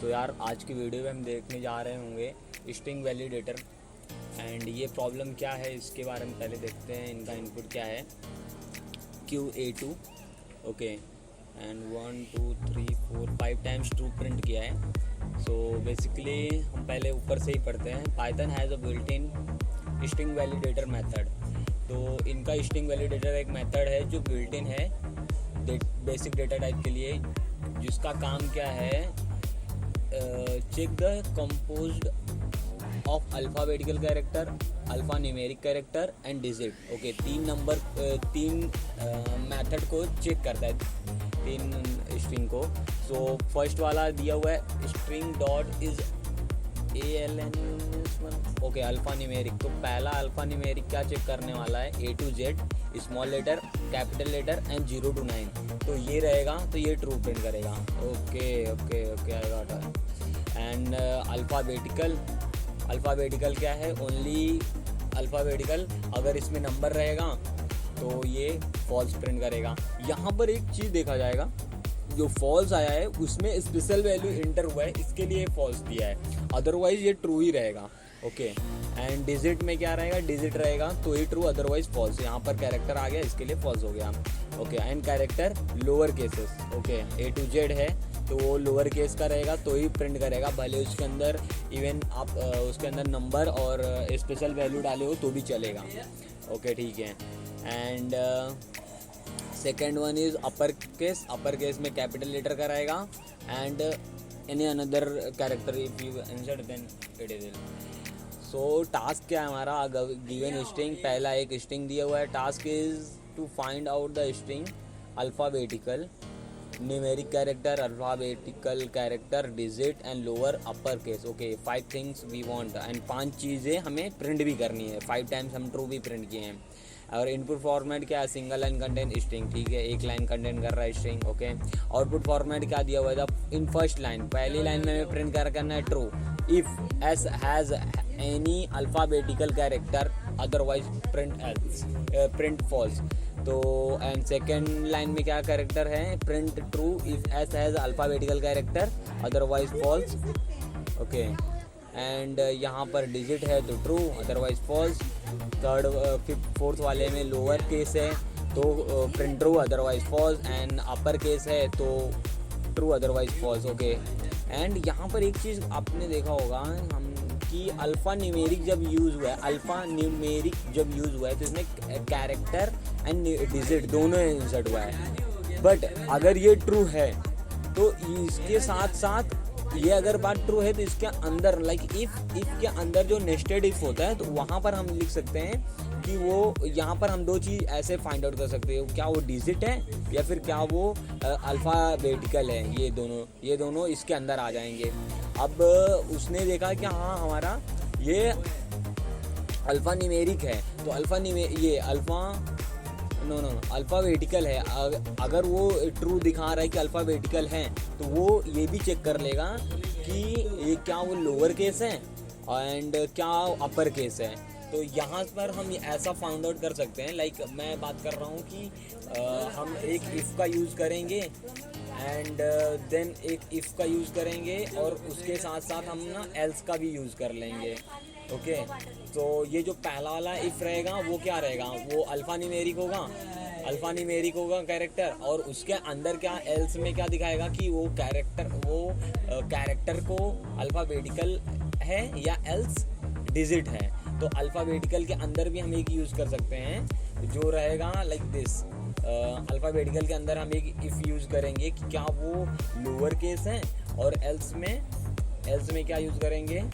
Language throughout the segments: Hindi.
तो यार आज की वीडियो में हम देखने जा रहे होंगे स्ट्रिंग वैलिडेटर एंड ये प्रॉब्लम क्या है इसके बारे में पहले देखते हैं। इनका इनपुट क्या है, QA2 okay and 1 2 3 4 5 times true print किया है। सो बेसिकली हम पहले ऊपर से ही पढ़ते हैं। Python has a built in string validator method. तो इनका स्ट्रिंग वैलिडेटर एक मेथड है जो बिल्ट इन है बेसिक डेटा टाइप के लिए, जिसका काम क्या है, check the composed of alphabetical character, alpha numeric character and digit. Okay, तीन मेथड को चेक करता है, तीन स्ट्रिंग को। सो फर्स्ट वाला दिया हुआ है string dot is ALN okay alpha numeric. तो पहला अल्फ़ा न्यूमेरिक क्या चेक करने वाला है, A to Z small letter capital letter and 0 to 9। तो ये रहेगा तो ये ट्रू प्रिंट करेगा। Okay okay okay I got it. And alphabetical क्या है, ओनली अल्फ़ाबेटिकल। अगर इसमें नंबर रहेगा तो ये फॉल्स प्रिंट करेगा। यहाँ पर एक चीज़ देखा जाएगा, जो फॉल्स आया है उसमें स्पेशल वैल्यू इंटर हुआ है, इसके लिए फॉल्स दिया है, अदरवाइज ये ट्रू ही रहेगा। ओके एंड डिजिट में क्या रहेगा, डिजिट रहेगा तो ये ट्रू अदरवाइज फॉल्स। यहाँ पर कैरेक्टर आ गया, इसके लिए फॉल्स हो गया। Okay and character lower cases, okay A to Z है तो वो लोअर केस का रहेगा तो ही प्रिंट करेगा, भले उसके अंदर इवन आप उसके अंदर नंबर और स्पेशल वैल्यू डाले हो तो भी चलेगा। ओके ठीक है। And second one is upper case में कैपिटल लेटर का रहेगा and any another character if you insert then it is. So task क्या है हमारा, गिवन स्ट्रिंग, पहला एक स्ट्रिंग दिया हुआ है। Task is to find out the string alphabetical numeric character, alphabetical character, digit and lower upper case. Okay 5 things we want and 5 चीज़ें हमें प्रिंट भी करनी है। 5 टाइम्स हम ट्रू भी प्रिंट किए हैं। और इनपुट फॉर्मेट क्या है, सिंगल लाइन कंटेंट स्ट्रिंग, ठीक है, एक लाइन कंटेंट कर रहा है स्ट्रिंग। ओके आउटपुट फॉर्मेट क्या दिया हुआ है, इन फर्स्ट लाइन, पहली लाइन में हमें प्रिंट करना है true if s has any alphabetical character otherwise print false. तो एंड सेकेंड लाइन में क्या कैरेक्टर है, print true if s has alphabetical character otherwise false. Okay and यहाँ पर डिजिट है तो true otherwise false. Third fifth fourth वाले में लोअर केस है तो print true otherwise false and upper case है तो true otherwise false. Okay and यहाँ पर एक चीज़ आपने देखा होगा हम कि अल्फ़ा न्यूमेरिक जब यूज़ हुआ है तो इसमें कैरेक्टर एंड डिजिट दोनों इंसर्ट हुआ है। बट अगर ये ट्रू है तो इसके साथ साथ ये अगर बात ट्रू है तो इसके अंदर लाइक इफ के अंदर जो नेस्टेड इफ होता है तो वहाँ पर हम लिख सकते हैं कि वो, यहाँ पर हम दो चीज़ ऐसे फाइंड आउट कर सकते हैं, क्या वो डिजिट है या फिर क्या वो अल्फ़ाबेटिकल है। ये दोनों इसके अंदर आ जाएंगे। अब उसने देखा कि हाँ हमारा ये अल्फ़ा न्यूमेरिक है तो अल्फ़ाबेटिकल है। अगर वो ट्रू दिखा रहा है कि अल्फ़ाबेटिकल है तो वो ये भी चेक कर लेगा कि ये क्या वो लोअर केस है एंड क्या अपर केस है। तो यहाँ पर हम ऐसा फाइंड आउट कर सकते हैं, लाइक मैं बात कर रहा हूँ कि हम एक इफ़ का यूज़ करेंगे एंड देन एक इफ़ का यूज़ करेंगे और उसके साथ साथ हम ना एल्स का भी यूज़ कर लेंगे। ओके तो ये जो पहला वाला इफ़ रहेगा वो क्या रहेगा, वो अल्फ़ा न्यूमेरिक होगा कैरेक्टर, और उसके अंदर क्या एल्स में क्या दिखाएगा कि वो कैरेक्टर को अल्फ़ाबेटिकल है या एल्स डिजिट है। तो अल्फ़ाबेटिकल के अंदर भी हम एक यूज़ कर सकते हैं जो रहेगा लाइक दिस। अल्फ़ाबेटिकल के अंदर हम एक इफ़ यूज़ करेंगे कि क्या वो लोअर केस है, और एल्स में क्या यूज़ करेंगे,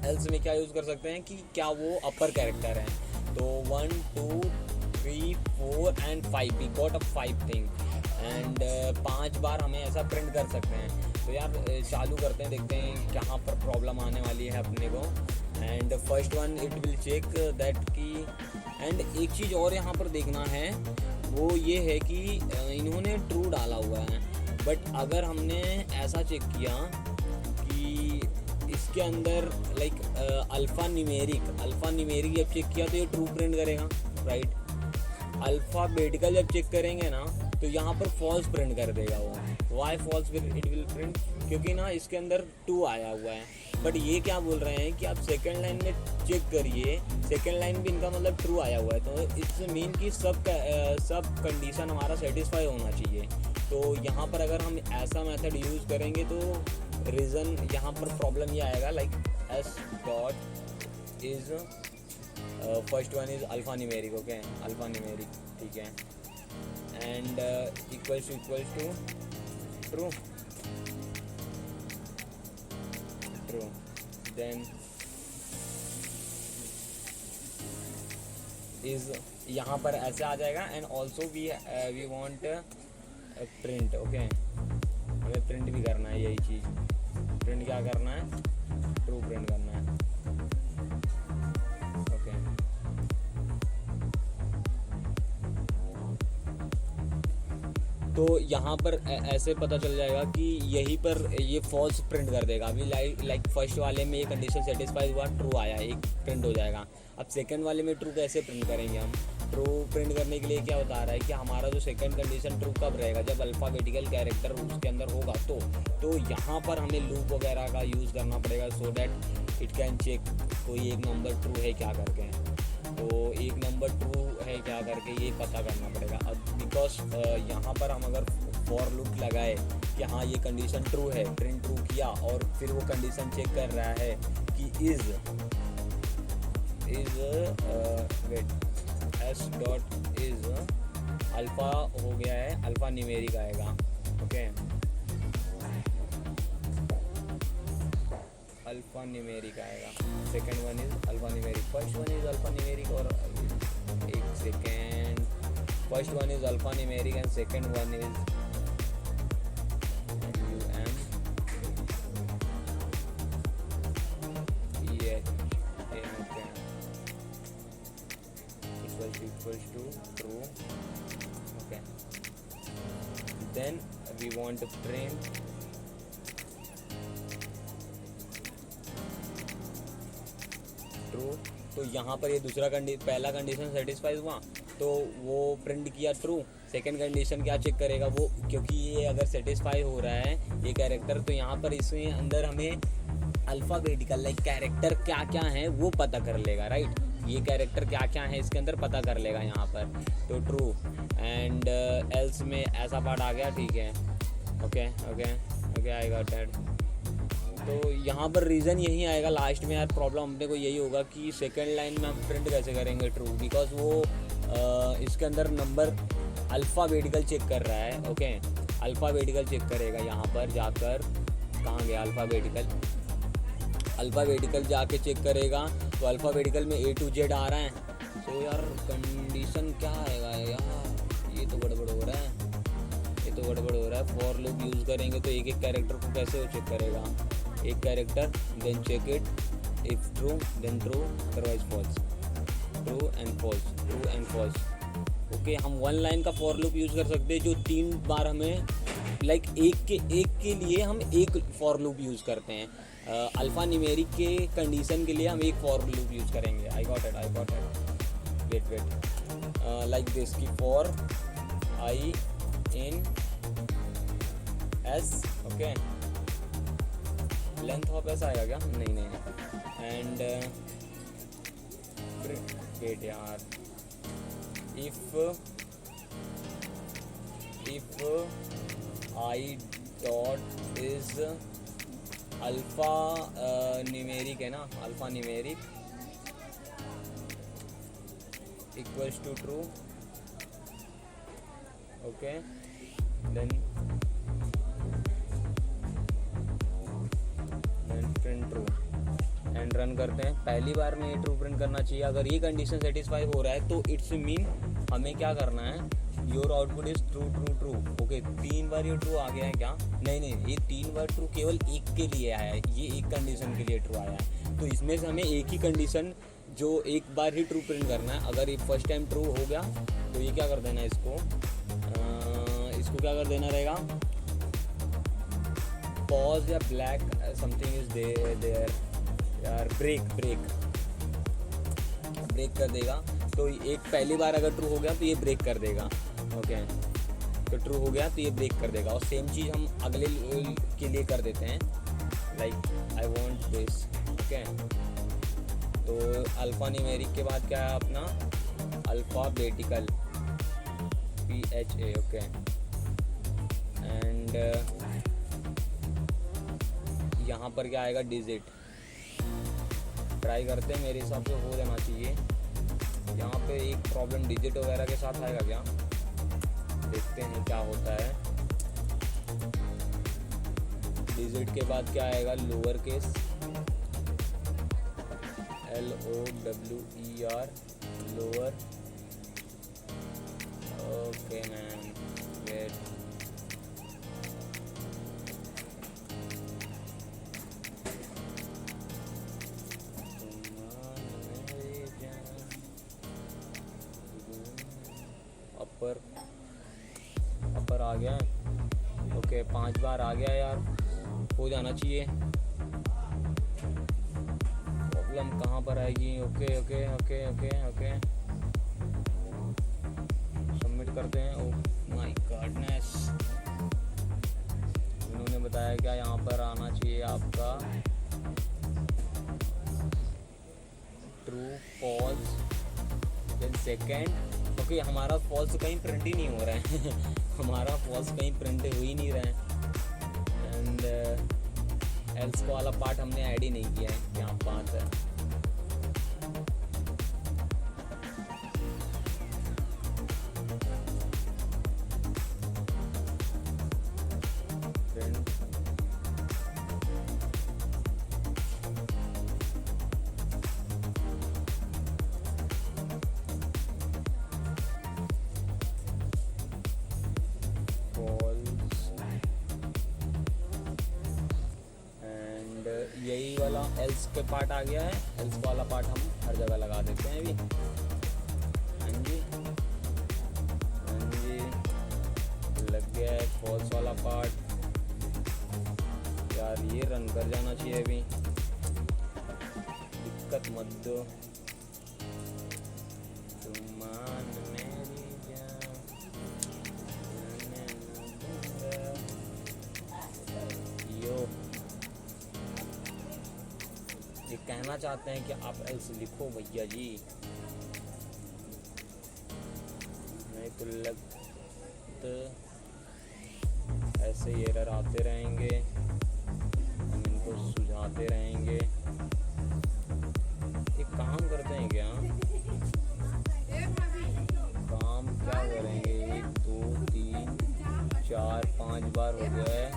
एल्स में क्या यूज़ कर सकते हैं कि क्या वो अपर कैरेक्टर है। तो 1 2 3 4 and 5 we got a 5 thing and 5 बार हमें ऐसा प्रिंट कर सकते हैं। तो यार चालू करते हैं, देखते हैं कहाँ पर प्रॉब्लम आने वाली है अपने को। And first one it will check that की, एंड एक चीज़ और यहाँ पर देखना है वो ये है कि इन्होंने ट्रू डाला हुआ है, बट अगर हमने ऐसा चेक किया कि इसके अंदर लाइक अल्फ़ा न्यूमेरिक जब चेक किया तो ये ट्रू प्रिंट करेगा, राइट। अल्फ़ाबेटिकल जब चेक करेंगे ना तो यहाँ पर फॉल्स प्रिंट कर देगा वो। Why false it will print, क्योंकि ना इसके अंदर ट्रू आया हुआ है, बट ये क्या बोल रहे हैं कि आप सेकंड लाइन में चेक करिए, सेकंड लाइन भी इनका मतलब ट्रू आया हुआ है, तो इट्स मीन कि सब कंडीशन हमारा सेटिस्फाई होना चाहिए। तो यहाँ पर अगर हम ऐसा मेथड यूज़ करेंगे तो रीज़न यहाँ पर प्रॉब्लम ये आएगा, like s dot is first one is alpha numeric, okay, alpha numeric, ठीक है, and equals to true, then is यहाँ पर ऐसे आ जाएगा, and also we want print, okay, हमें प्रिंट भी करना है यही चीज़, प्रिंट क्या करना है, ट्रू प्रिंट करना है, ओके। तो यहाँ पर ऐसे पता चल जाएगा कि यहीं पर ये फॉल्स प्रिंट कर देगा। अभी लाइक फर्स्ट वाले में ये कंडीशन सेटिस्फाई हुआ, ट्रू आया, एक प्रिंट हो जाएगा। अब सेकंड वाले में ट्रू कैसे प्रिंट करेंगे हम? ट्रू प्रिंट करने के लिए क्या बता रहा है कि हमारा जो सेकंड कंडीशन ट्रू कब रहेगा, जब अल्फ़ाबेटिकल कैरेक्टर उसके अंदर होगा। तो यहाँ पर हमें लूप वगैरह का यूज़ करना पड़ेगा, so that it can check कोई एक नंबर ट्रू है क्या करके, तो एक नंबर ट्रू है क्या करके ये पता करना पड़ेगा। अब बिकॉज यहाँ पर हम अगर फॉर लूप लगाए कि हाँ ये कंडीशन ट्रू है, प्रिंट ट्रू किया, और फिर वो कंडीशन चेक कर रहा है कि is wait s dot is alpha हो गया है, अल्फ़ा न्यूमेरिक आएगा, ओके, अल्फ़ा न्यूमेरिक आएगा। Second one is alpha numeric, first one is alpha numeric, और एक second, first one is alpha numeric and second one is equals to true, okay, then we want to print true। तो यहाँ पर ये दूसरा पहला कंडीशन सेटिस्फाई हुआ तो वो प्रिंट किया ट्रू। सेकंड कंडीशन क्या चेक करेगा वो, क्योंकि ये अगर सेटिस्फाई हो रहा है ये कैरेक्टर, तो यहाँ पर इसमें अंदर हमें अल्फ़ाबेटिकल लाइक कैरेक्टर क्या क्या है वो पता कर लेगा, राइट। ये कैरेक्टर क्या क्या है इसके अंदर पता कर लेगा यहाँ पर, तो ट्रू एंड एल्स में ऐसा पार्ट आ गया, ठीक है, okay okay okay, I got that. तो यहाँ पर रीज़न यही आएगा लास्ट में यार, प्रॉब्लम अपने को यही होगा कि सेकंड लाइन में हम प्रिंट कैसे करेंगे ट्रू, बिकॉज वो इसके अंदर नंबर अल्फ़ाबेटिकल चेक कर रहा है, ओके, अल्फ़ाबेटिकल चेक करेगा यहाँ पर जाकर, कहाँ गया अल्फ़ाबेटिकल जाके चेक करेगा, तो अल्फ़ाबेटिकल में A to Z आ रहा है, तो यार कंडीशन क्या आएगा यार, ये तो गड़बड़ हो रहा है, फॉर लूप यूज़ करेंगे तो एक एक कैरेक्टर को कैसे वो चेक करेगा, एक character then check it, if true then true, otherwise false, true and false, okay. हम वन लाइन का फॉर लूप यूज़ कर सकते हैं जो 3 बार हमें लाइक एक के लिए हम एक फॉर लूप यूज़ करते हैं। अल्फ़ा न्यूमेरिक के कंडीशन के लिए हम एक फॉर लूप यूज़ करेंगे। I got it wait like this की for I in S, okay, length of S आएगा क्या, नहीं, एंड वेट यार, if I dot is alpha numeric है ना, alpha numeric equals to true, okay, then print true and run करते हैं। पहली बार में ये ट्रू प्रिंट करना चाहिए। अगर ये कंडीशन सेटिस्फाई हो रहा है तो इट्स मीन हमें क्या करना है, your output is true true true, okay. 3 बार ये ट्रू आ गया है क्या, नहीं, ये 3 बार ट्रू केवल एक के लिए आया है, ये एक कंडीशन के लिए ट्रू आया है, तो इसमें से हमें एक ही कंडीशन जो एक बार ही ट्रू प्रिंट करना है। अगर ये फर्स्ट टाइम ट्रू हो गया तो ये क्या कर देना है, इसको क्या कर देना रहेगा, पॉज या ब्लैक समथिंग इज देयर यार, ब्रेक कर देगा। तो एक पहली बार अगर ट्रू हो गया तो ये ब्रेक कर देगा, ओके। तो ट्रू हो गया तो ये ब्रेक कर देगा। और सेम चीज़ हम अगले के लिए कर देते हैं, like I want this. Okay, तो अल्फ़ा न्यूमेरिक के बाद क्या है अपना अल्फ़ाबेटिकल PHA। ओके, एंड यहाँ पर क्या आएगा डिजिट। ट्राई करते हैं, मेरे हिसाब से हो जाना चाहिए। यहाँ पे एक प्रॉब्लम डिजिट वगैरह के साथ आएगा क्या, देखते हैं क्या होता है। डिजिट के बाद क्या आएगा lower case LOWER lower. Okay man, wait, upper आ गया। ओके, 5 बार आ गया यार, हो जाना चाहिए। प्रॉब्लम कहाँ पर आएगी। Okay okay okay okay okay, submit करते हैं। ओह माय गॉडनेस, इन्होंने बताया क्या यहाँ पर आना चाहिए आपका true false then second. Okay, हमारा फॉल्स कहीं प्रिंट ही नहीं हो रहा है हमारा फॉल्स कहीं प्रिंट हो ही नहीं रहा है। एंड एल्स वाला पार्ट हमने ऐड ही नहीं किया है, क्या बात है। यही वाला एल्स के पार्ट आ गया है, एल्स वाला पार्ट हम हर जगह लगा देते हैं अभी। हाँ जी हाँ जी, लग गया है फॉल्स वाला पार्ट। यार ये रन कर जाना चाहिए अभी, दिक्कत मत दो। ये कहना चाहते हैं कि आप एल्स लिखो भैया जी, नहीं तो लगता ऐसे ही एरर आते रहेंगे, हम इनको सुझाते रहेंगे। एक काम करते हैं क्या, काम क्या करेंगे, 1 2 3 4 5 बार हो गया है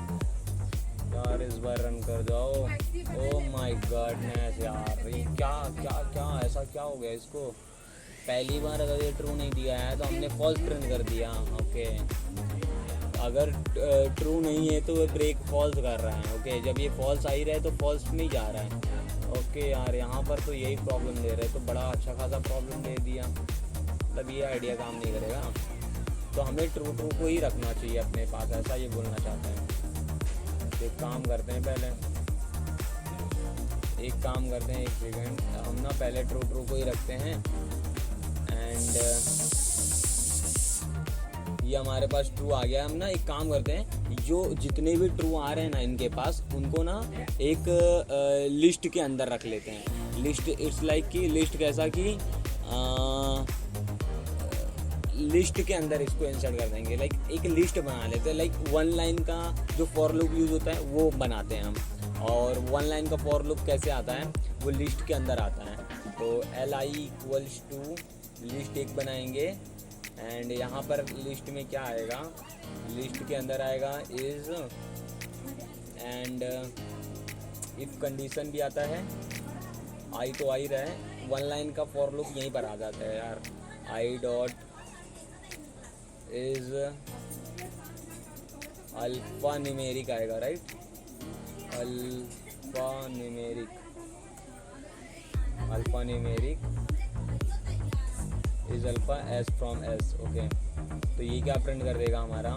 यार, इस बार रन कर जाओ। ओह माय गॉडनेस यार, ये क्या क्या क्या ऐसा क्या हो गया इसको। पहली बार अगर ये ट्रू नहीं दिया है तो हमने फॉल्स प्रिंट कर दिया। ओके, अगर ट्रू नहीं है तो वो ब्रेक फॉल्स कर रहा है। ओके, जब ये फॉल्स आ ही रहा है तो फॉल्स नहीं जा रहा है। ओके यार, यहाँ पर तो यही प्रॉब्लम दे रहा है, तो बड़ा अच्छा खासा प्रॉब्लम दे दिया, तब ये आइडिया काम नहीं करेगा। तो हमें ट्रू ट्रू को ही रखना चाहिए अपने पास, ऐसा ये बोलना चाहते हैं। एक काम करते हैं, पहले एक काम करते हैं, 1 सेकेंड, हम ना पहले ट्रू ट्रू को ही रखते हैं। एंड ये हमारे पास ट्रू आ गया। हम ना एक काम करते हैं, जो जितने भी ट्रू आ रहे हैं ना इनके पास, उनको ना एक लिस्ट के अंदर रख लेते हैं। लिस्ट इट्स लाइक कि लिस्ट कैसा कि लिस्ट के अंदर इसको इंसर्ट कर देंगे। लाइक एक लिस्ट बना लेते हैं, लाइक 1 लाइन का जो फॉर लूप यूज़ होता है वो बनाते हैं हम। और 1 लाइन का फॉर लूप कैसे आता है, वो लिस्ट के अंदर आता है। तो li = लिस्ट एक बनाएंगे। एंड यहाँ पर लिस्ट में क्या आएगा, लिस्ट के अंदर आएगा इज़, एंड इफ़ कंडीशन भी आता है। आई तो आ ही रहा है, 1 लाइन का फॉर लूप यहीं पर आ जाता है यार। I dot is alpha numeric आएगा, right, alpha numeric is alpha S from S. Okay, तो ये क्या प्रिंट कर देगा, हमारा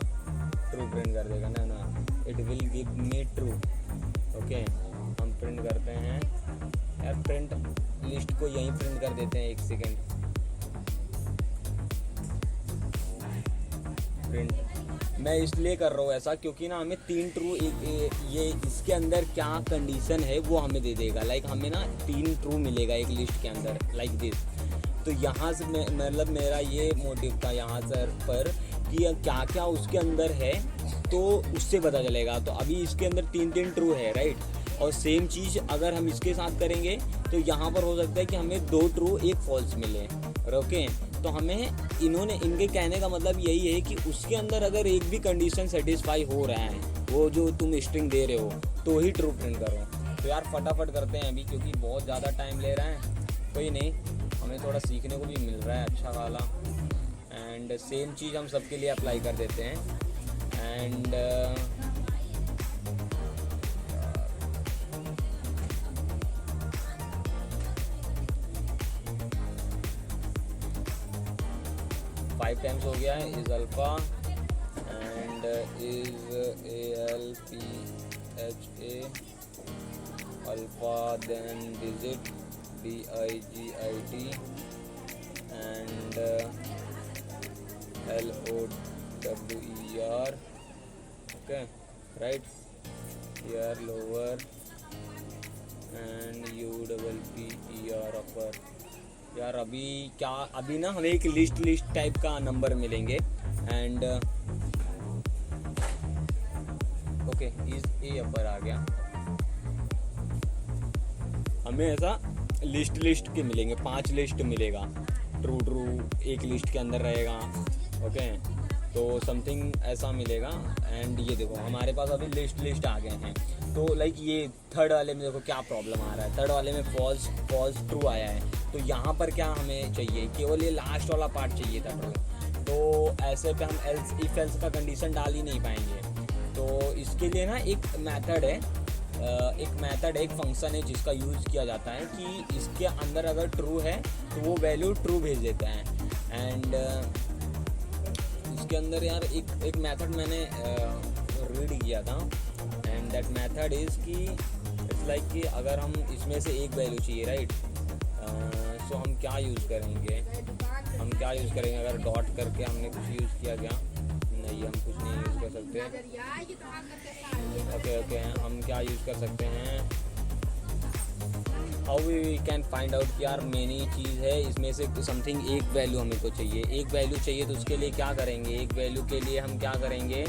ट्रू प्रिंट कर देगा ना, it will give me true. Okay, हम प्रिंट करते हैं यार, प्रिंट लिस्ट को यहीं प्रिंट कर देते हैं। 1 सेकेंड, प्रिंट मैं इसलिए कर रहा हूँ ऐसा क्योंकि ना हमें 3 ट्रू ये इसके अंदर क्या कंडीशन है वो हमें दे देगा। लाइक हमें ना 3 ट्रू मिलेगा एक लिस्ट के अंदर लाइक दिस। तो यहाँ से मतलब मेरा ये मोटिव था यहाँ सर पर कि क्या क्या उसके अंदर है तो उससे पता चलेगा। तो अभी इसके अंदर 3 ट्रू है राइट, और सेम चीज़ अगर हम इसके साथ करेंगे तो यहाँ पर हो सकता है कि हमें 2 ट्रू 1 फॉल्स मिले। ओके, तो हमें इनके कहने का मतलब यही है कि उसके अंदर अगर एक भी कंडीशन सेटिस्फाई हो रहा है, वो जो तुम स्ट्रिंग दे रहे हो, तो ही ट्रू प्रिंट करो। तो यार फटाफट करते हैं अभी क्योंकि बहुत ज़्यादा टाइम ले रहा है। कोई नहीं, हमें थोड़ा सीखने को भी मिल रहा है अच्छा वाला। एंड सेम चीज़ हम सबके लिए अप्लाई कर देते हैं। एंड 5 टाइम्स हो गया है। Is alpha and is ALPHA alpha then digit DIGIT and LOWER। Okay right, here lower and UPPER upper। यार अभी ना हमें एक लिस्ट टाइप का नंबर मिलेंगे। एंड ओके इज ए अपर आ गया, हमें ऐसा लिस्ट के मिलेंगे, 5 लिस्ट मिलेगा। ट्रू एक लिस्ट के अंदर रहेगा। ओके, तो समथिंग ऐसा मिलेगा। एंड ये देखो हमारे पास अभी लिस्ट आ गए हैं। तो लाइक ये थर्ड वाले में देखो क्या प्रॉब्लम आ रहा है। थर्ड वाले में फॉल्स ट्रू आया है। तो यहाँ पर क्या हमें चाहिए, केवल ये लास्ट वाला पार्ट चाहिए था ट्रू। तो ऐसे पे हम इफ एल्स का कंडीशन डाल ही नहीं पाएंगे। तो इसके लिए ना एक मेथड है, एक फंक्शन है जिसका यूज़ किया जाता है कि इसके अंदर अगर ट्रू है तो वो वैल्यू ट्रू भेज देता है। एंड इसके अंदर यार एक मेथड मैंने रीड किया था। एंड दैट मेथड इज़ कि इट्स लाइक कि अगर हम इसमें से एक वैल्यू चाहिए राइट, सो हम क्या यूज़ करेंगे अगर डॉट करके हमने कुछ यूज़ किया क्या? नहीं, हम कुछ नहीं यूज़ कर सकते। ओके हम क्या यूज़ कर सकते हैं, how we can find out कि यार मेनी चीज़ है इसमें से समथिंग एक वैल्यू हमें को चाहिए। एक वैल्यू चाहिए तो उसके लिए क्या करेंगे, एक वैल्यू के लिए हम क्या करेंगे,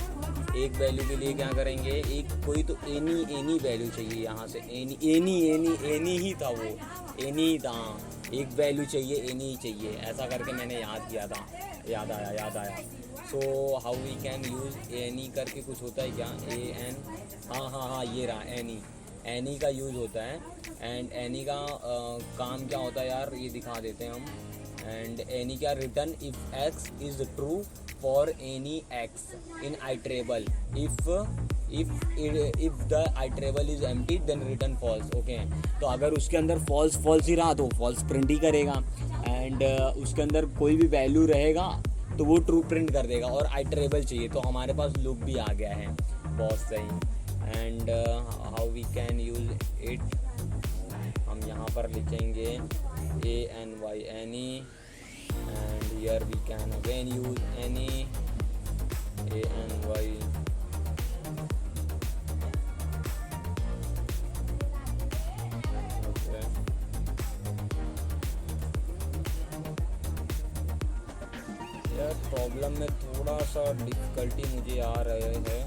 एक कोई तो एनी वैल्यू चाहिए यहाँ से। एनी ही था वो, एनी था, एक वैल्यू चाहिए, एनी ही चाहिए, ऐसा करके मैंने याद किया था, याद आया। So how we can use any करके कुछ होता है क्या, AN, हाँ ये रहा एनी का यूज़ होता है। एंड एनी का काम क्या होता है यार, ये दिखा देते हैं हम। एंड एनी क्या, return if x is true for any x in iterable, if the iterable is empty then return false. Okay, तो अगर उसके अंदर फॉल्स ही रहा तो फॉल्स प्रिंट ही करेगा। एंड उसके अंदर कोई भी वैल्यू रहेगा तो वो ट्रू प्रिंट कर देगा। और आइट्रेबल चाहिए तो हमारे पास लूप भी आ गया है, बहुत सही। And how we can use it, हम यहाँ पर लिखेंगे ANY any, and here we can again use any ANY। Problem में थोड़ा सा डिफ़िकल्टी मुझे आ रहे है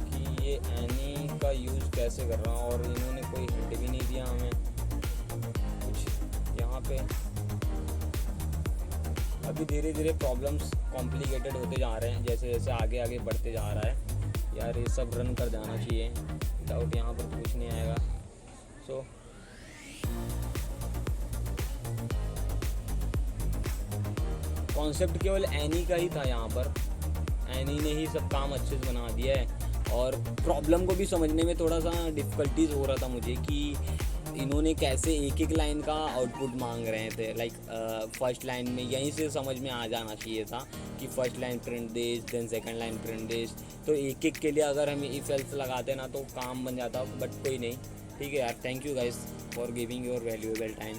कि ये एनी का यूज़ कैसे कर रहा हूँ, और इन्होंने कोई हिंट भी नहीं दिया हमें कुछ यहाँ पे। अभी धीरे धीरे प्रॉब्लम्स कॉम्प्लिकेटेड होते जा रहे हैं, जैसे जैसे आगे बढ़ते जा रहा है। यार ये सब रन कर जाना चाहिए, डाउट यहाँ पर कुछ नहीं आएगा। सो कॉन्सेप्ट केवल एनी का ही था यहाँ पर, एनी ने ही सब काम अच्छे से बना दिया है। और प्रॉब्लम को भी समझने में थोड़ा सा डिफ़िकल्टीज हो रहा था मुझे कि इन्होंने कैसे एक लाइन का आउटपुट मांग रहे थे। लाइक फर्स्ट लाइन में यहीं से समझ में आ जाना चाहिए था कि first line print this then second line print this. तो एक के लिए अगर हम इफ एल्स लगाते ना तो काम बन जाता, बट कोई नहीं। ठीक है यार, thank you guys for giving your valuable time.